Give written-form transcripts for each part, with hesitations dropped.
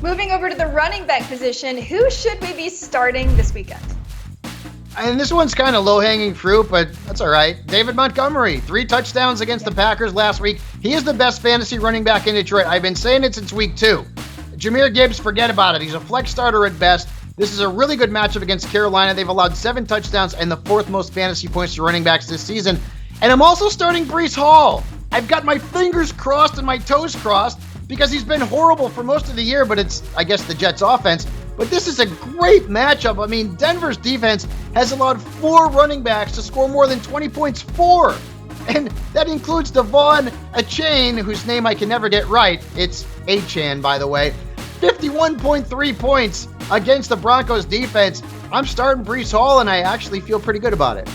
Moving over to the running back position, who should we be starting this weekend? And this one's kind of low-hanging fruit, but that's all right. David Montgomery, 3 touchdowns against the Packers last week. He is the best fantasy running back in Detroit. I've been saying it since week 2. Jahmyr Gibbs, forget about it. He's a flex starter at best. This is a really good matchup against Carolina. They've allowed 7 touchdowns and the 4th most fantasy points to running backs this season. And I'm also starting Breece Hall. I've got my fingers crossed and my toes crossed because he's been horrible for most of the year, but it's, I guess, the Jets' offense. But this is a great matchup. I mean, Denver's defense has allowed 4 running backs to score more than 20 points. 4. And that includes Devon Achane, whose name I can never get right. It's Achane, by the way. 51.3 points against the Broncos defense. I'm starting Breece Hall, and I actually feel pretty good about it.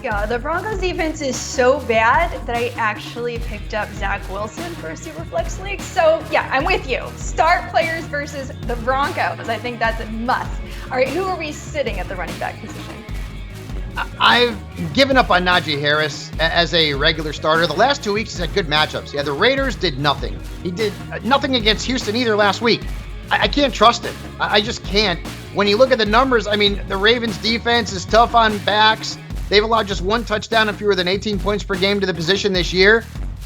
Yeah, the Broncos defense is so bad that I actually picked up Zach Wilson for a Superflex League. So yeah, I'm with you. Start players versus the Broncos. I think that's a must. All right, who are we sitting at the running back position? I've given up on Najee Harris as a regular starter. The last 2 weeks he's had good matchups. Yeah, the Raiders did nothing. He did nothing against Houston either last week. I can't trust him. I just can't. When you look at the numbers, I mean, the Ravens defense is tough on backs. They've allowed just 1 touchdown and fewer than 18 points per game to the position this year.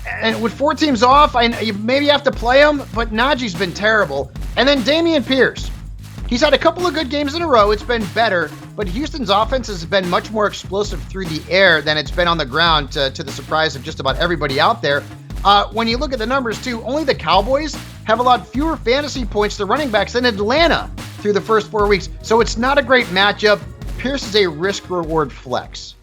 And with 4 teams off, you maybe have to play him, but Najee's been terrible. And then Dameon Pierce. He's had a couple of good games in a row. It's been better, but Houston's offense has been much more explosive through the air than it's been on the ground, to the surprise of just about everybody out there. When you look at the numbers, too, only the Cowboys have allowed fewer fantasy points to running backs than Atlanta through the first 4 weeks. So it's not a great matchup. Pierce is a risk-reward flex.